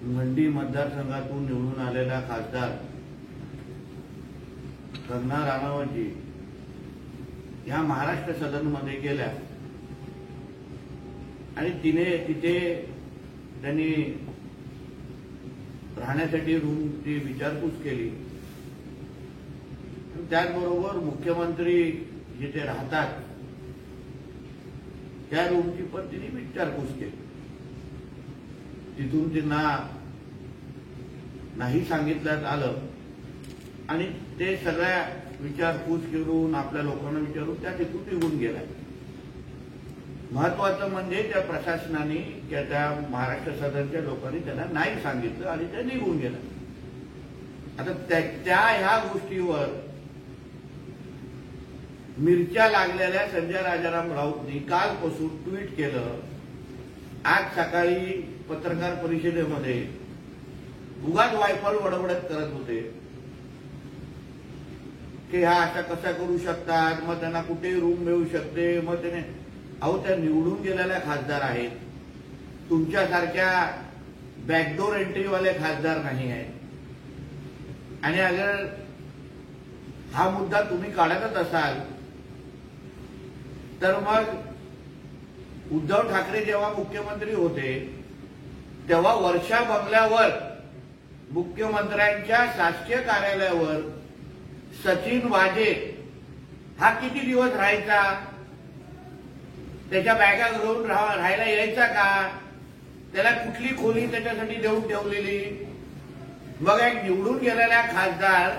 मंडी मतदारसंघातून निवडून आलेला खासदार कंगना राणावतजी या महाराष्ट्र सदनमध्ये गेल्या आणि तिथे त्यांनी राहण्यासाठी रूमची विचारपूस केली. त्याचबरोबर मुख्यमंत्री जिथे राहतात त्या रूमची पण तिने विचारपूस केली. तिथून त्यांना नाही सांगितल्यात आलं आणि ते सगळ्या विचारपूस करून आपल्या लोकांना विचारून त्या तिथून निघून गेल्या. महत्वाचं म्हणजे त्या प्रशासनाने किंवा त्या महाराष्ट्र सदनच्या लोकांनी त्यांना नाही सांगितलं आणि त्या निघून गेल्या. आता त्या ह्या गोष्टीवर मिरच्या लागलेल्या संजय राजाराम राऊतनी कालपासून ट्विट केलं. आज सकाळी पत्रकार परिषदेमध्ये उगाच वायफळ बडबडत करत होते की हा अशा कसा करू शकतात, मग त्यांना कुठे रूम मिळू शकते, मग त्याने अहो त्या निवडून गेलेल्या खासदार आहेत, तुमच्यासारख्या बॅकडोर एंट्रीवाले खासदार नाही आहेत. आणि अगर हा मुद्दा तुम्ही काढतच असाल तर मग उद्धव ठाकरे जेव्हा मुख्यमंत्री होते तेव्हा वर्षा बंगल्यावर मुख्यमंत्र्यांच्या शासकीय कार्यालयावर सचिन वाजे हा किती दिवस राहायचा, त्याच्या बॅगा घेऊन राहायला यायचा का, त्याला कुठली खोली त्याच्यासाठी देऊन ठेवलेली. मग एक निवडून गेलेल्या खासदार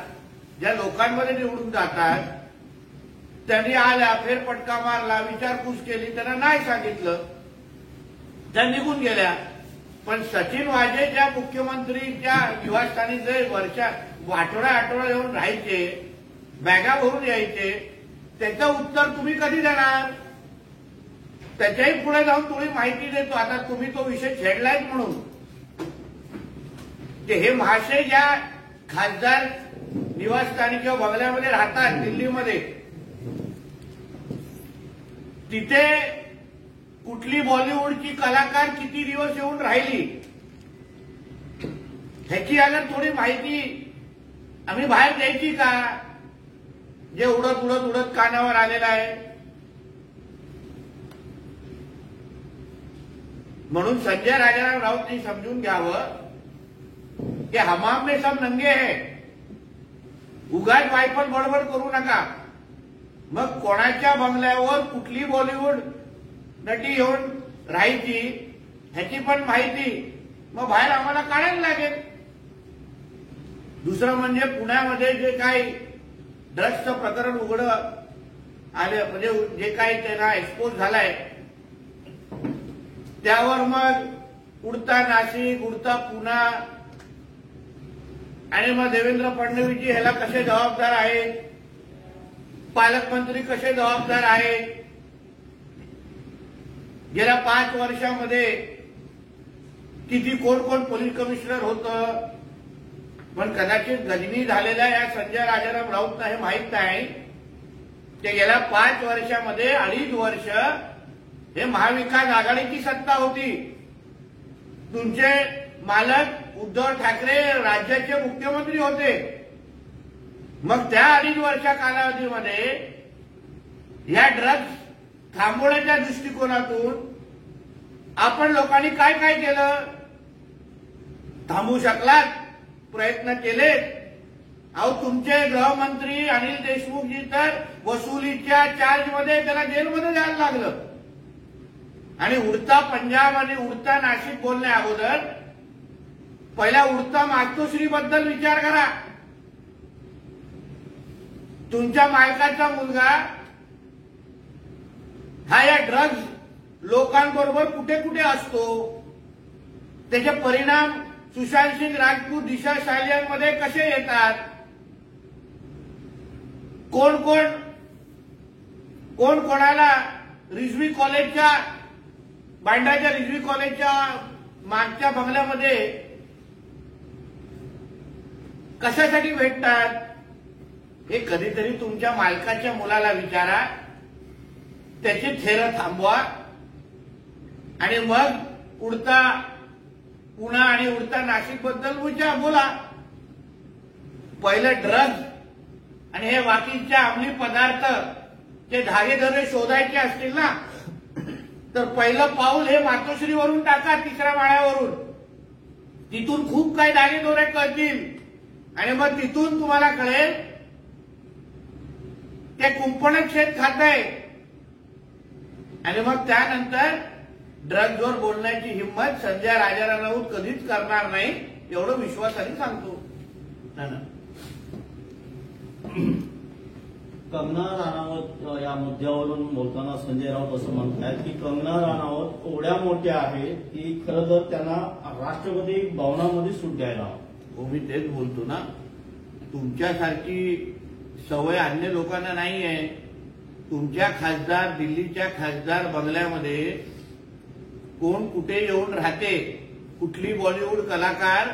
ज्या लोकांमध्ये निवडून जातात त्यांनी आल्या, फेरफटका मारला, विचारपूस केली, त्यांना नाही सांगितलं, त्या निघून गेल्या. पण सचिन वाजे ज्या मुख्यमंत्रीच्या निवासस्थानी जे आठवडा येऊन राहायचे, बॅगा भरून यायचे, त्याचं उत्तर तुम्ही कधी देणार. त्याच्याही पुढे जाऊन थोडी माहिती देतो. आता तुम्ही तो विषय छेडलाय म्हणून हे महाशय ज्या खासदार निवासस्थानी किंवा बंगल्यामध्ये राहतात दिल्लीमध्ये, तिथे कुठली बॉलिवूडची कलाकार किती दिवस येऊन राहिली ह्याची अगर थोडी माहिती आम्ही बाहेर द्यायची का. जे उडत कानावर आलेलं आहे. म्हणून संजय राजाराम राऊतनी समजून घ्यावं की हमाम में सब नंगे है, उगाच वायफळ बडबड करू नका. मग कोणाच्या बंगल्यावर कुठली बॉलिवूड नटी येऊन राहायची ह्याची पण माहिती मग बाहेर आम्हाला काढायला लागेल. दुसरं म्हणजे पुण्यामध्ये जे काही ड्रग्सचं प्रकरण उघडं आले, म्हणजे जे काही त्यांना एक्सपोज झालाय त्यावर मग उडता नाशिक, उडता पुणा आणि मग देवेंद्र फडणवीसजी ह्याला कसे जबाबदार आहेत, पालकमंत्री कसे जबाबदार आहेत. गेल्या 5 वर्षामध्ये किती कोण पोलीस कमिशनर होतं. पण कदाचित गजनी झालेल्या या संजय राजाराम राऊतना हे माहीत नाही की गेल्या 5 वर्षामध्ये 2.5 वर्ष हे महाविकास आघाडीची सत्ता होती. तुमचे मालक उद्धव ठाकरे राज्याचे मुख्यमंत्री होते. मग त्या 2.5 वर्षा कालावधीमध्ये या ड्रग्ज थांबवण्याच्या दृष्टिकोनातून आपण लोकांनी काय काय केलं. थांबवू शकलात, प्रयत्न केले. अहो तुमचे गृहमंत्री अनिल देशमुखजी तर वसुलीच्या चार्जमध्ये त्याला जेलमध्ये जायला लागलं. आणि उडता पंजाब आणि उडता नाशिक बोलण्या अगोदर पहिला उडता मातोश्रीबद्दल विचार करा. तुमच्या मालकाचा मुलगा हा या ड्रग्ज लोकांबरोबर कुठे कुठे असतो, त्याचे परिणाम सुशांत सिंग राजपूत, दिशा सालियनमध्ये कसे येतात. कोण कोणाला रिझवी कॉलेजच्या बांद्राच्या रिझवी कॉलेजच्या मागच्या बंगल्यामध्ये कशासाठी भेटतात हे कधीतरी तुमच्या मालकाच्या मुलाला विचारा. त्याची थेरं थांबवा आणि मग उडता पुणा आणि उडता नाशिक बद्दल बोला. पहिलं ड्रग्ज आणि हे बाकीचे अंमली पदार्थ जे धागेदोरे शोधायचे असतील ना, तर पहिलं पाऊल हे मातोश्रीवरून टाका, 3ऱ्या माळ्यावरून. तिथून खूप काही धागेदोरे कळतील आणि मग तिथून तुम्हाला कळेल ते कुंपणच शेत खात आहे. आणि मग त्यानंतर ड्रग्जवर बोलण्याची हिंमत संजय राजाराम राऊत कधीच करणार नाही, एवढं विश्वासाने सांगतो. कंगना राणावत या मुद्द्यावरून बोलताना संजय राऊत असं म्हणतात की कंगना राणावत एवढ्या मोठ्या आहेत की खरं तर त्यांना राष्ट्रपती भवनामध्ये सूट द्यायला हवं. हो, मी तेच बोलतो ना, तुमच्यासारखी सवय अन्य लोकांना नाही आहे. तुमच्या खासदार, दिल्लीच्या खासदार बंगल्यामध्ये कोण कुठे येऊन राहते, कुठली बॉलिवूड कलाकार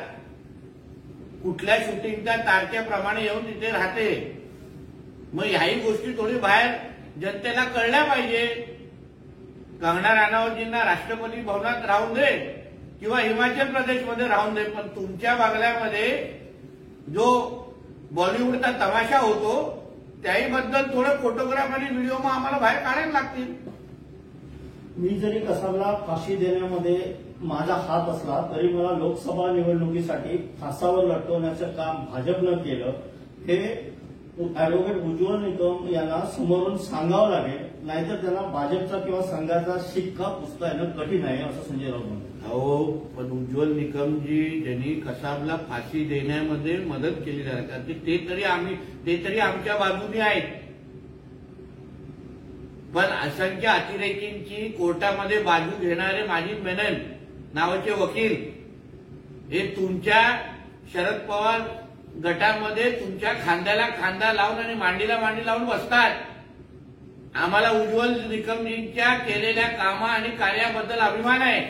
कुठल्या शूटिंगच्या तारखेप्रमाणे येऊन तिथे राहते. मग ह्याही गोष्टी थोडी बाहेर जनतेला कळल्या पाहिजे. कंगना राणावतजींना राष्ट्रपती भवनात राहून दे किंवा हिमाचल प्रदेशमध्ये राहून दे, पण तुमच्या बंगल्यामध्ये जो बॉलिवूडचा तमाशा होतो त्याही बद्दल थोडं फोटोग्राफ आणि व्हिडिओ मग आम्हाला बाहेर काढायला लागतील. मी जरी कसाबला फाशी देण्यामध्ये माझा हात असला तरी मला लोकसभा निवडणुकीसाठी फासावर लटकवण्याचं काम भाजपनं केलं हे अॅडव्होकेट उज्ज्वल निकम यांना समोरून सांगावं लागेल, नाहीतर त्यांना भाजपचा किंवा संघाचा शिक्का पुसता येणं कठीण आहे असं संजय राऊत म्हणतात. हो, पण उज्ज्वल निकमजी ज्यांनी कसाबला फाशी देण्यामध्ये मदत केली सरकारची ते तरी आमच्या बाजूने आहेत. पण असंख्य अतिरेकींची कोर्टामध्ये बाजू घेणारे माजिद मेनन नावाचे वकील हे तुमच्या शरद पवार गटामध्ये तुमच्या खांद्याला खांदा लावून आणि मांडीला मांडी लावून बसतात. आम्हाला उज्ज्वल निकमजींच्या केलेल्या कामा आणि कार्याबद्दल अभिमान आहे.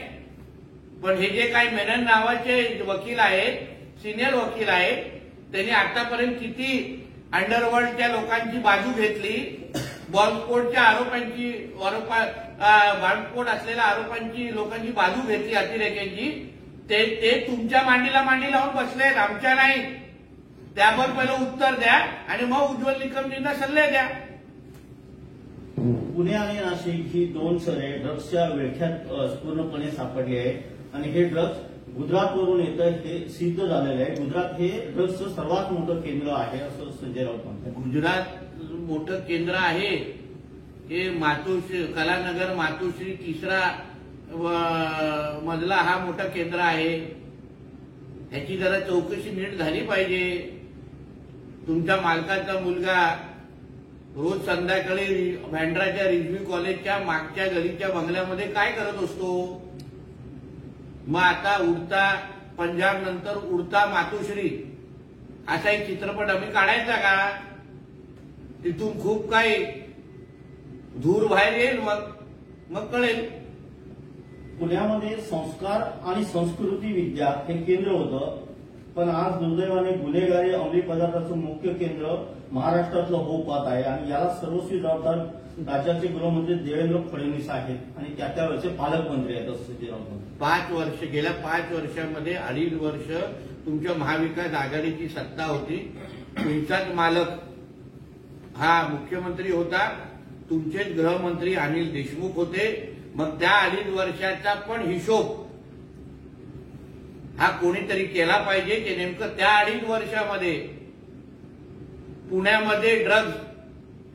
पण हे जे काही मेनन नावाचे वकील आहेत, सिनियर वकील आहेत, त्यांनी आतापर्यंत किती अंडरवर्ल्डच्या लोकांची बाजू घेतली, बॉम्बस्फोटच्या बॉम्बस्फोट असलेल्या आरोपांची लोकांची बाजू घेतली अतिरेक्यांची, ते तुमच्या मांडीला मांडी लावून बसलेत, आमच्या नाही. त्यावर पहिलं उत्तर द्या आणि मग उज्ज्वल निकमजींना सल्ले द्या. पुणे आणि नाशिक ही दोन शहरे ड्रग्सच्या विळख्यात पूर्णपणे सापडली आहे आणि हे ड्रग्स गुजरातवरून येतं हे सिद्ध झालेलं आहे. गुजरात हे ड्रग्सचं सर्वात मोठं केंद्र आहे असं संजय राऊत म्हणतात. गुजरात मोठं केंद्र आहे हे मातोश्री, कलानगर मातोश्री 3रा मजला हा मोठा केंद्र आहे. ह्याची जरा चौकशी नीट झाली पाहिजे. तुमच्या मालकाचा मुलगा रोज संध्याकाळी बँड्राच्या रिजवी कॉलेजच्या मागच्या गलीच्या बंगल्यामध्ये काय करत असतो. मग आता उडता पंजाब नंतर उडता मातोश्री असा एक चित्रपट आम्ही काढायचा का. तिथून खूप काही धूर बाहेर येईल, मग कळेल. पुण्यामध्ये संस्कार आणि संस्कृती विद्या हे केंद्र होतं, पण आज दुर्दैवाने गुन्हेगारी अंमली पदार्थाचं मुख्य केंद्र महाराष्ट्रातलं होऊ पाहत आहे आणि याला सर्वस्वी जबाबदार राज्याचे गृहमंत्री देवेंद्र फडणवीस आहेत आणि त्यावेळेचे पालकमंत्री आहेत असं संजय राऊत म्हणतात. गेल्या 5 वर्षामध्ये 2.5 वर्ष तुमच्या महाविकास आघाडीची सत्ता होती. तुमचाच मालक हा मुख्यमंत्री होता, तुमचेच गृहमंत्री अनिल देशमुख होते. मग त्या 2.5 वर्षाचा पण हिशोब हा कोणीतरी केला पाहिजे की नेमकं त्या 2.5 वर्षामध्ये पुण्यामध्ये ड्रग्ज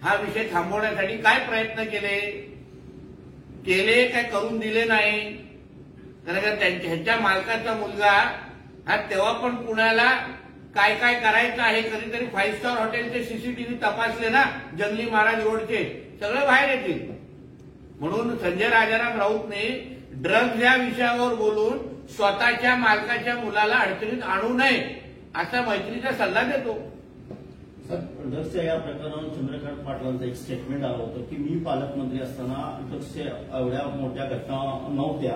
हा विषय थांबवण्यासाठी काय प्रयत्न केले काय करून दिले नाही. कारण ह्यांच्या मालकाचा मुलगा हा तेव्हा पण पुण्याला काय काय करायचं आहे, कधीतरी 5 स्टार हॉटेलचे सीसीटीव्ही तपासले ना, जंगली महाराज रोडचे सगळे बाहेर येतील. म्हणून संजय राजाराम राऊतने ड्रग्ज या विषयावर बोलून स्वतःच्या मालकाच्या मुलाला अडचणीत आणू नये असा मैत्रीचा सल्ला देतो. ड्रग्सच्या या प्रकरणावर चंद्रकांत पाटलांचं एक स्टेटमेंट आलं होतं की मी पालकमंत्री असताना ड्रग्सच्या एवढ्या मोठ्या घटना नव्हत्या.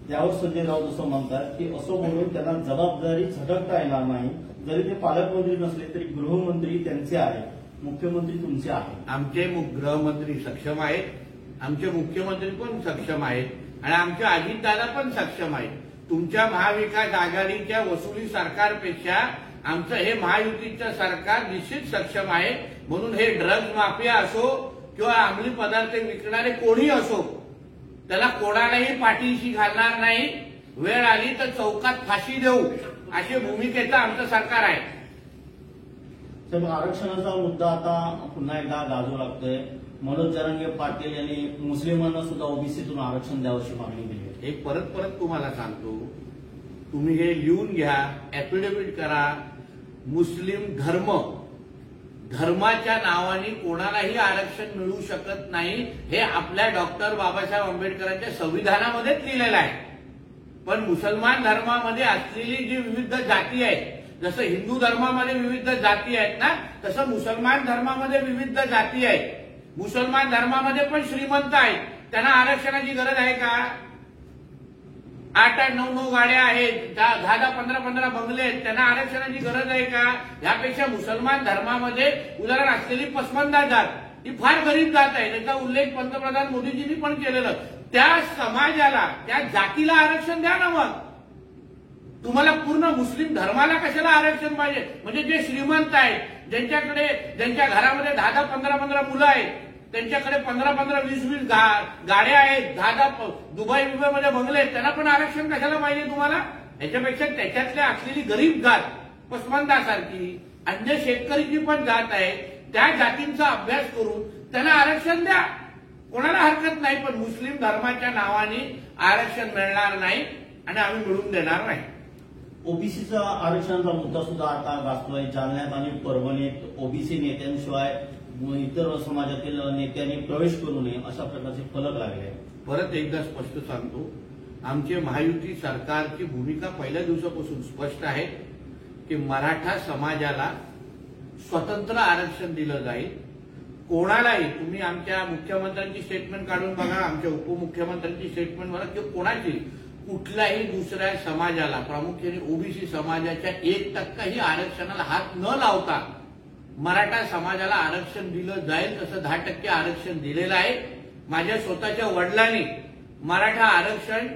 त्यावर संजय राऊत असं म्हणतात की असं बोलून त्यांना जबाबदारी झटकता येणार नाही. जरी ते पालकमंत्री नसले तरी गृहमंत्री त्यांचे आहेत, मुख्यमंत्री तुमचे आहेत. आमचे गृहमंत्री सक्षम आहेत, आमचे मुख्यमंत्री पण सक्षम आहेत आणि आमचे अजितदादा पण सक्षम आहेत. तुमच्या महाविकास आघाडीच्या वसुली सरकारपेक्षा आमचं हे महायुतीचं सरकार निश्चित सक्षम आहे. म्हणून हे ड्रग्ज माफिया असो किंवा अंमली पदार्थ विकणारे कोणी असो, त्याला कोणालाही पाठीशी घालणार नाही. वेळ आली तर चौकात फाशी देऊ अशी भूमिकेचं आमचं सरकार आहे. तर आरक्षणाचा मुद्दा आता पुन्हा एकदा गाजू लागतोय. मनोज जरांगे पाटील यांनी मुस्लिमांना सुद्धा ओबीसीतून आरक्षण द्यावशी मागणी केली आहे. हे परत तुम्हाला सांगतो, तुम्ही हे लिहून घ्या, ऍफिडेव्हिट करा. मुस्लिम धर्माच्या नावाने कोणालाही आरक्षण मिळू शकत नाही, हे आपल्या डॉक्टर बाबासाहेब आंबेडकरांच्या संविधानामध्येच लिहिलेलं आहे. पण मुसलमान धर्मामध्ये असलेली जी विविध जाती आहेत, जसं हिंदू धर्मामध्ये विविध जाती आहेत ना, तसं मुसलमान धर्मामध्ये विविध जाती आहेत. मुसलमान धर्मामध्ये पण श्रीमंत आहेत, त्यांना आरक्षणाची गरज आहे का? 8-8, 9-9 गाड्या आहेत, 10-10, 15-15 बंगले आहेत, त्यांना आरक्षणाची गरज आहे का? यापेक्षा मुसलमान धर्मामध्ये उदाहरण असलेली पसमंदा जात ही फार गरीब जात आहे, त्याचा उल्लेख पंतप्रधान मोदीजींनी पण केलेलं. त्या समाजाला, त्या जातीला आरक्षण द्या ना. मग तुम्हाला पूर्ण मुस्लिम धर्माला कशाला आरक्षण पाहिजे? म्हणजे जे श्रीमंत आहेत, ज्यांच्या घरामध्ये 10-10, 15-15 मुलं आहेत, त्यांच्याकडे 15-15, 20-20 गाड्या आहेत, 10-10 दुबईमध्ये बंगले आहेत, त्यांना पण आरक्षण कशाला पाहिजे तुम्हाला? याच्यापेक्षा त्याच्यातल्या असलेली गरीब जात पसमंदासारखी अन्य शेतकरीची पण जात आहे, त्या जातींचा अभ्यास करून त्यांना आरक्षण द्या, कोणाला हरकत नाही. पण मुस्लिम धर्माच्या नावाने आरक्षण मिळणार नाही आणि आम्ही मिळवून देणार नाही. ओबीसीचा आरक्षणाचा मुद्दा सुद्धा आता गाजतोय. जालन्यात आणि परभणीत ओबीसी नेत्यांशिवाय इतर समाजातील नेत्यांनी प्रवेश करू नये अशा प्रकारचे फलक लागले. परत एकदा स्पष्ट सांगतो, आमचे महायुती सरकारची भूमिका पहिल्या दिवसापासून स्पष्ट आहे की मराठा समाजाला स्वतंत्र आरक्षण दिलं जाईल. कोणालाही, तुम्ही आमच्या मुख्यमंत्र्यांची स्टेटमेंट काढून बघा, आमच्या उपमुख्यमंत्र्यांची स्टेटमेंट बघा, किंवा कोणाची कुठल्याही दुसऱ्या समाजाला, प्रामुख्याने ओबीसी समाजाच्या 1% आरक्षणाला हात न लावता मराठा समाजाला आरक्षण दिलं जाईल. तसं 10% आरक्षण दिलेलं आहे. माझ्या स्वतःच्या वडिलांनी मराठा आरक्षण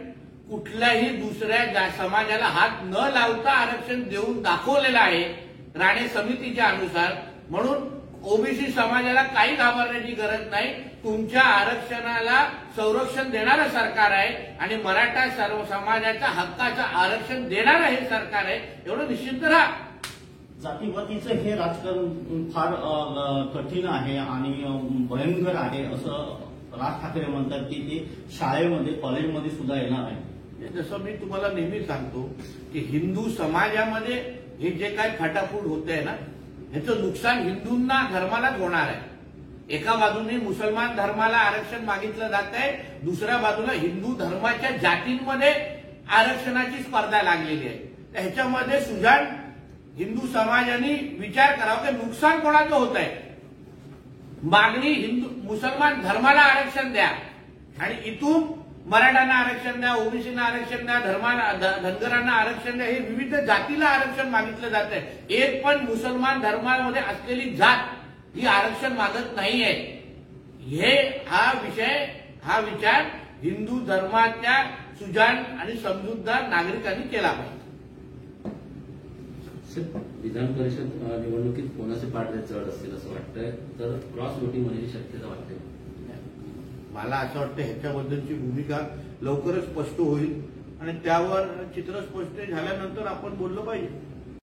कुठल्याही दुसऱ्या समाजाला हात न लावता आरक्षण देऊन दाखवलेलं आहे राणे समितीच्या अनुसार. म्हणून ओबीसी समाजाला काही घाबरण्याची गरज नाही. तुमच्या आरक्षणाला संरक्षण देणारं सरकार आहे आणि मराठा सर्व समाजाच्या हक्काचं आरक्षण देणारं हे सरकार आहे, एवढं निश्चिंत राहा. जातीपातीचं हे राजकारण फार कठीण आहे आणि भयंकर आहे असं राज ठाकरे म्हणतात की ते शाळेमध्ये, कॉलेजमध्ये सुद्धा येणार आहे. जसं मी तुम्हाला नेहमी सांगतो की हिंदू समाजामध्ये हे जे काही फाटाफूट होते ना, ह्याचं नुकसान हिंदूंना, धर्मालाच होणार आहे. एका बाजूने मुसलमान धर्माला आरक्षण मागितलं जात आहे, दुसऱ्या बाजूला हिंदू धर्माच्या जातींमध्ये आरक्षणाची स्पर्धा लागलेली आहे. ह्याच्यामध्ये सुजाण हिंदू समाजाने विचार करावा की नुकसान कोणाचं होत आहे. मागणी मुसलमान धर्माला आरक्षण द्या आणि इथून मराठ्यांना आरक्षण द्या, ओबीसीना आरक्षण द्या, धनगरांना आरक्षण द्या, हे विविध जातीला आरक्षण मागितलं जात आहे. एक पण मुसलमान धर्मामध्ये असलेली जात ही आरक्षण मागत नाहीये. हा विचार हिंदू धर्माच्या सुजाण आणि समजूतदार नागरिकांनी केला पाहिजे. विधान परिषद निवडणुकीत कोणाचे पारडे चढ असतील असं वाटतंय, तर क्रॉस वोटिंग होण्याची शक्यता वाटते. मला असं वाटतं ह्याच्याबद्दलची भूमिका लवकरच स्पष्ट होईल आणि त्यावर चित्र स्पष्ट झाल्यानंतर आपण बोललं पाहिजे.